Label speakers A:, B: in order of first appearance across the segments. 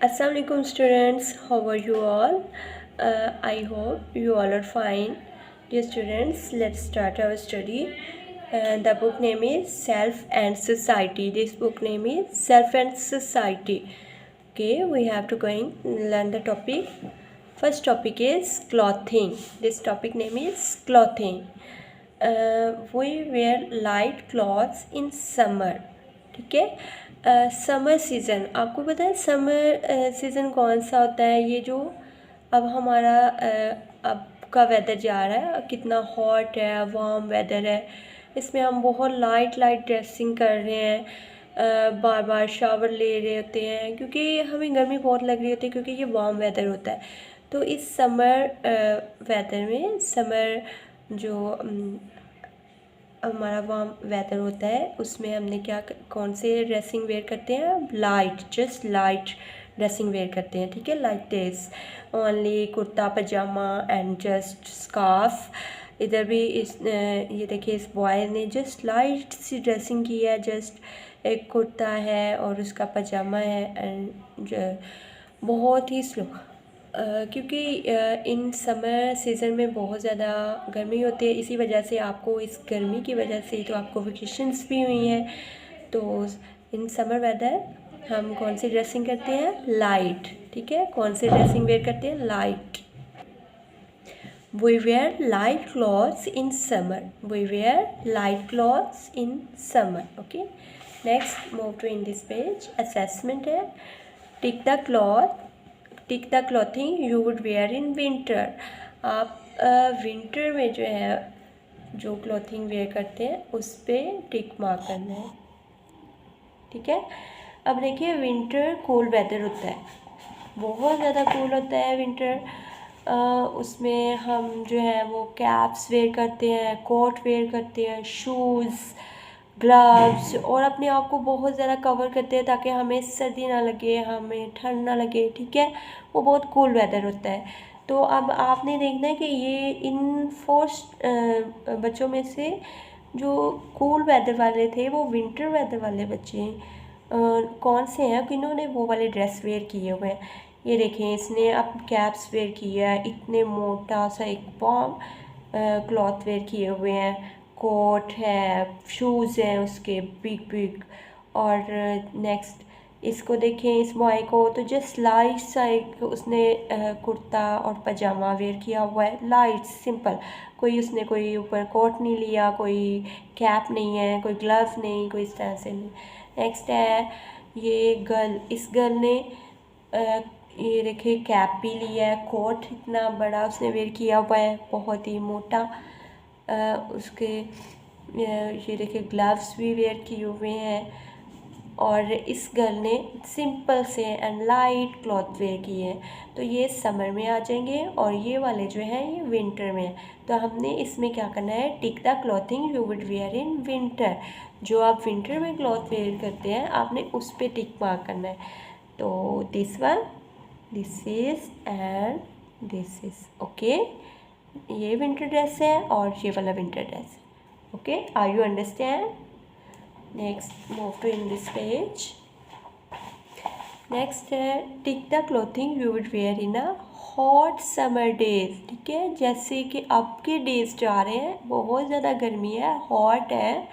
A: Assalamualaikum students, how are you all? I hope you all are fine. Dear students, let's start our study. The book name is Self and Society. This book name is Self and Society. Okay, we have to go and learn the topic. First topic is clothing. This topic name is clothing. We wear light clothes in summer. ठीक है, summer season आपको पता है summer season कौन सा होता है? ये जो अब हमारा अब का वेदर जा रहा है, कितना हॉट है, वार्म वेदर है, इसमें हम बहुत लाइट ड्रेसिंग कर रहे हैं, बार बार शावर ले रहे होते हैं क्योंकि हमें गर्मी बहुत लग रही होती है क्योंकि ये वार्म वेदर होता है। तो इस समर वेदर में समर जो हमारा वार्म वेदर होता है उसमें हमने कौन से ड्रेसिंग वेयर करते हैं? जस्ट लाइट ड्रेसिंग वेयर करते हैं। ठीक है, like this only kurta pyjama and just scarf. इधर भी ये देखिए इस बॉय ने जस्ट लाइट सी ड्रेसिंग की है, जस्ट एक कुर्ता है और उसका पजामा है एंड बहुत ही स्लो क्योंकि इन समर सीज़न में बहुत ज़्यादा गर्मी होती है, इसी वजह से आपको इस गर्मी की वजह से तो आपको वेकेशंस भी हुई हैं। तो इन समर वेदर हम कौन सी ड्रेसिंग करते हैं? लाइट। ठीक है, कौन सी ड्रेसिंग वेयर करते हैं? Light. We wear light clothes in summer. We wear light clothes in summer. Okay. Next, move to in this page. Assessment है. Tick the clothing you would wear in winter. आप winter में जो है जो clothing where करते हैं उस पर टिक मार्क करना है। ठीक है, अब देखिए विंटर कूल वेदर होता है, बहुत ज़्यादा कूल होता है विंटर। उसमें हम जो है वो कैप्स वेयर करते हैं, कोट वेयर करते हैं, शूज़, ग्लव्स और अपने आप को बहुत ज़्यादा कवर करते हैं ताकि हमें सर्दी ना लगे, हमें ठंड ना लगे। ठीक है, वो बहुत कूल वेदर होता है। तो अब आपने देखना है कि ये इन फर्स्ट बच्चों में से जो कूल वेदर वाले थे वो विंटर वेदर वाले बच्चे कौन से हैं किन्होंने वो वाले ड्रेस वेयर किए हुए हैं? ये देखें, इसने अब कैप्स वेयर किया है, इतने मोटा सा एक वार्म क्लॉथ वेयर किए हुए हैं, कोट है, शूज़ हैं उसके बिग और नेक्स्ट इसको देखें, इस बॉय को तो जस्ट लाइट सा एक उसने कुर्ता और पजामा वेयर किया हुआ है, लाइट सिंपल। कोई ऊपर कोट नहीं लिया, कोई कैप नहीं है, कोई ग्लव नहीं, कोई इस तरह से नहीं। नेक्स्ट है ये गर्ल, इस गर्ल ने ये देखिए कैप भी लिया है, कोट इतना बड़ा उसने वेयर किया हुआ है, बहुत ही मोटा। उसके ये देखिए ग्लव्स भी वेयर किए हुए हैं और इस गर्ल ने सिंपल से एंड लाइट क्लॉथ वेयर किए हैं। तो ये समर में आ जाएंगे और ये वाले जो हैं ये विंटर में। तो हमने इसमें क्या करना है? Tick the clothing you would wear in winter. जो आप विंटर में क्लॉथ वेयर करते हैं आपने उस पर टिक मार्क करना है। तो this one, this is and this is okay. ये विंटर ड्रेस है और ये वाला विंटर ड्रेस है। Okay, are you understand? Next move to in this page. Next है tick the clothing you would wear in a hot summer days. ठीक है, जैसे कि अब के डेज जा रहे हैं, बहुत ज़्यादा गर्मी है, हॉट है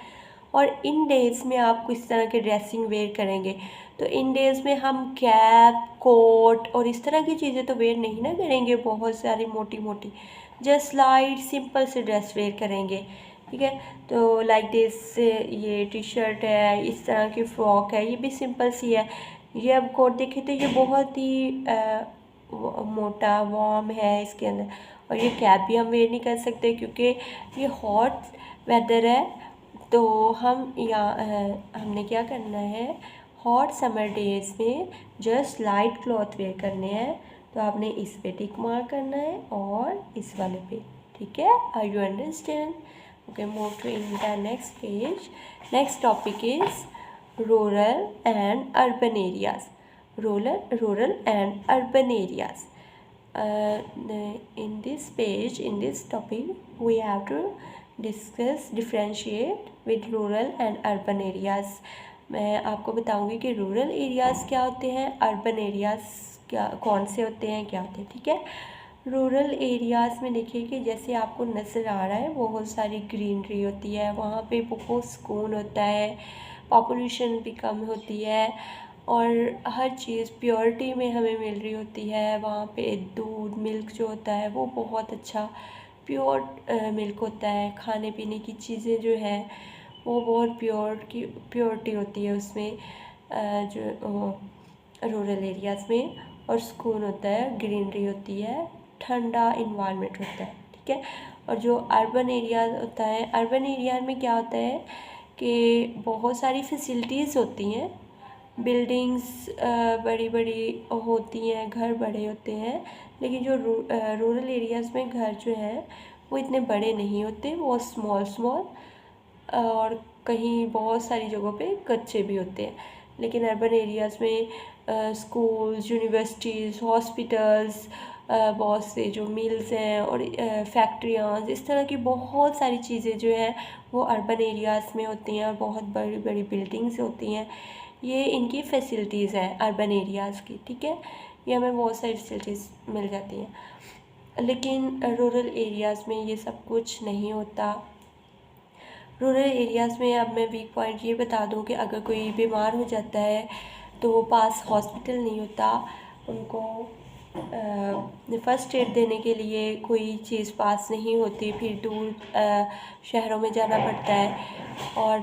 A: और इन डेज़ में आप किस तरह के ड्रेसिंग वेयर करेंगे? तो इन डेज़ में हम कैप, कोट और इस तरह की चीज़ें तो वेयर नहीं ना करेंगे, बहुत सारी मोटी जस्ट लाइट सिंपल से ड्रेस वेयर करेंगे। ठीक है, तो लाइक दिस ये टी शर्ट है, इस तरह की फ्रॉक है, ये भी सिंपल सी है। ये अब कोट देखें तो ये बहुत ही मोटा वार्म है इसके अंदर, और ये कैप भी हम वेयर नहीं कर सकते क्योंकि ये हॉट वेदर है। तो हम हमने क्या करना है? हॉट समर डेज में जस्ट लाइट क्लॉथ वेयर करने हैं। तो आपने इस पे टिक मार्क करना है और इस वाले पे। ठीक है, are you understand? Okay, move to in the next page. Next topic is rural and urban areas. Rural and urban areas. In this page, in this topic, we have to differentiate with rural and urban areas. मैं आपको बताऊंगी कि rural areas क्या होते हैं, urban areas क्या कौन से होते हैं, क्या होते हैं। ठीक है, रूरल एरियाज़ में देखिए कि जैसे आपको नज़र आ रहा है बहुत सारी ग्रीनरी होती है, वहाँ पे बहुत सुकून होता है, पॉपुलेशन भी कम होती है और हर चीज़ प्योरिटी में हमें मिल रही होती है। वहाँ पे दूध मिल्क जो होता है वो बहुत अच्छा प्योर मिल्क होता है। खाने पीने की चीज़ें जो है वो बहुत प्योरिटी होती है उसमें, जो रूरल एरियाज़ में, और सुकून होता है, ग्रीनरी होती है, ठंडा इन्वायरमेंट होता है। ठीक है, और जो अर्बन एरिया होता है, अर्बन एरिया में क्या होता है कि बहुत सारी फैसिलिटीज़ होती हैं, बिल्डिंग्स बड़ी बड़ी होती हैं, घर बड़े होते हैं, लेकिन जो रूरल एरियाज़ में घर जो है वो इतने बड़े नहीं होते, वो स्मॉल स्मॉल और कहीं बहुत सारी जगहों पे कच्चे भी होते हैं। लेकिन अर्बन एरियाज़ में स्कूल्स, यूनिवर्सिटीज़, हॉस्पिटल्स, बहुत से जो मिल्स हैं और फैक्ट्रियाँ, इस तरह की बहुत सारी चीज़ें जो हैं वो अर्बन एरियाज़ में होती हैं और बहुत बड़ी बड़ी बिल्डिंग्स होती हैं। ये इनकी फैसिलिटीज़ हैं अर्बन एरियाज़ की। ठीक है, ये हमें बहुत सारी फैसिलिटीज़ मिल जाती हैं, लेकिन रूरल एरियाज़ में ये सब कुछ नहीं होता। रूरल एरियाज़ में अब मैं वीक पॉइंट ये बता दूं कि अगर कोई बीमार हो जाता है तो पास हॉस्पिटल नहीं होता, उनको फ़र्स्ट एड देने के लिए कोई चीज़ पास नहीं होती, फिर दूर शहरों में जाना पड़ता है। और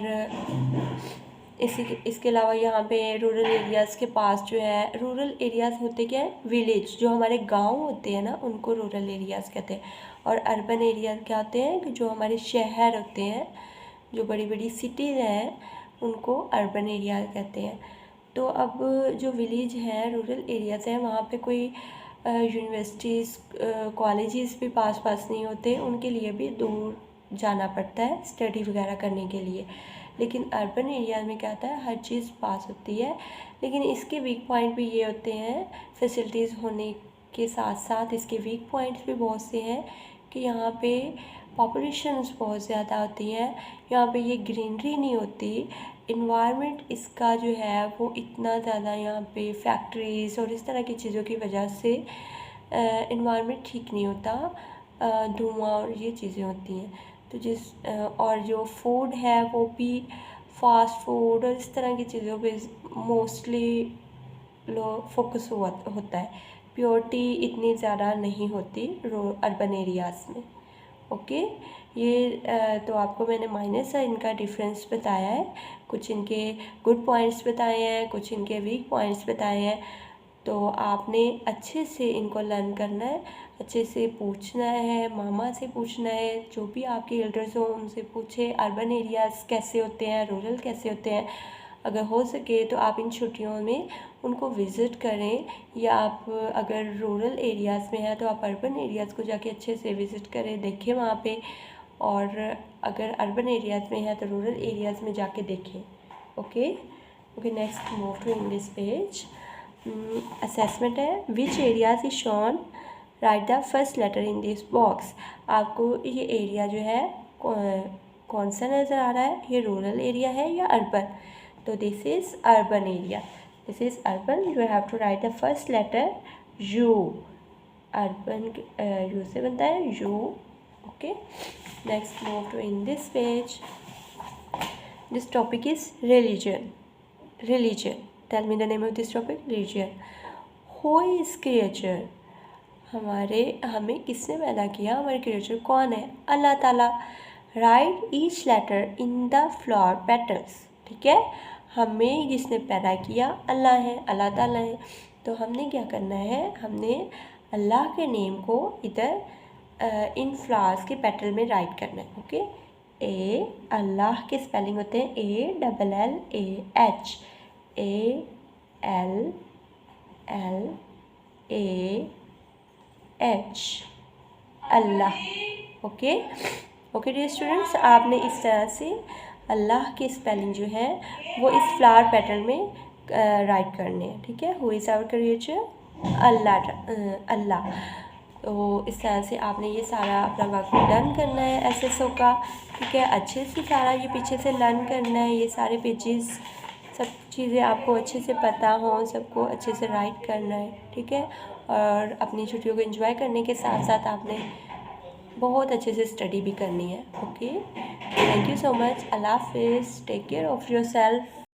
A: इसके अलावा यहाँ पे रूरल एरियाज़ के पास जो है, रूरल एरियाज़ होते क्या है, विलेज, जो हमारे गांव होते हैं ना उनको रूरल एरियाज़ कहते हैं। और अर्बन एरिया क्या होते हैं कि जो हमारे शहर होते हैं, जो बड़ी बड़ी सिटीज़ हैं, उनको अर्बन एरिया कहते हैं। तो अब जो विलेज हैं, रूरल एरियाज़ हैं, वहाँ पे कोई यूनिवर्सिटीज़, कॉलेजेस भी पास नहीं होते, उनके लिए भी दूर जाना पड़ता है स्टडी वगैरह करने के लिए। लेकिन अर्बन एरिया में क्या होता है, हर चीज़ पास होती है। लेकिन इसके वीक पॉइंट भी ये होते हैं, फैसिलिटीज़ होने के साथ साथ इसके वीक पॉइंट्स भी बहुत से हैं कि यहाँ पे पॉपुलेशंस बहुत ज़्यादा होती हैं, यहाँ पे ये ग्रीनरी नहीं होती, इन्वायरमेंट इसका जो है वो इतना ज़्यादा, यहाँ पे फैक्ट्रीज़ और इस तरह की चीज़ों की वजह से इन्वायरमेंट ठीक नहीं होता, धुआं और ये चीज़ें होती हैं। तो और जो फूड है वो भी फास्ट फूड और इस तरह की चीज़ों पे मोस्टली लोग फोकस होता है, प्योरिटी इतनी ज़्यादा नहीं होती अर्बन एरियाज़ में। ओके, ये तो आपको मैंने माइनस है इनका डिफरेंस बताया है, कुछ इनके गुड पॉइंट्स बताए हैं, कुछ इनके वीक पॉइंट्स बताए हैं। तो आपने अच्छे से इनको लर्न करना है, अच्छे से पूछना है, मामा से पूछना है, जो भी आपके एल्डर्स हो उनसे पूछे अर्बन एरियाज़ कैसे होते हैं, रूरल कैसे होते हैं। अगर हो सके तो आप इन छुट्टियों में उनको विज़िट करें, या आप अगर रूरल एरियाज़ में हैं तो आप अर्बन एरियाज़ को जाके अच्छे से विज़िट करें, देखें वहाँ पे। और अगर अर्बन एरियाज़ में हैं तो रूरल एरियाज़ में जाके देखें। Okay, next move to English page. Assessment है, which areas is shown, right the first letter in this box. आपको ये एरिया जो है कौन सा नज़र आ रहा है, ये रूरल एरिया है या अर्बन? तो this is urban area, this is urban. You have to write the first letter U, urban U से बनता है U. Okay, next move to in this page. This topic is religion. Tell me the name of this topic, religion. Who is creature, हमें किसने पैदा किया, हमारे creature कौन है, Allah Ta'ala. Write each letter in the flower petals. ठीक है, हमें जिसने पैदा किया अल्लाह है, अल्लाह ताला है। तो हमने क्या करना है, हमने अल्लाह के नेम को इधर इन फ्लावर्स के पेटल में राइट करना है। ओके, अल्लाह के स्पेलिंग होते हैं ALLAH, ALLAH, अल्लाह। ओके डियर स्टूडेंट्स, आपने इस तरह से अल्लाह के स्पेलिंग जो है वो इस फ्लावर पैटर्न में राइट करने हैं। ठीक है, हु इज़ आवर क्रिएचर, अल्लाह। तो इस तरह से आपने ये सारा अपना वर्क डन करना है SSO का। ठीक है, अच्छे से सारा ये पीछे से लर्न करना है, ये सारे पेजेस सब चीज़ें आपको अच्छे से पता हो, सबको अच्छे से राइट करना है, ठीक है। और अपनी छुट्टियों को एंजॉय करने के साथ साथ आपने बहुत अच्छे से स्टडी भी करनी है। Okay, thank you so much. अल्लाह हाफिज़, take care of your self.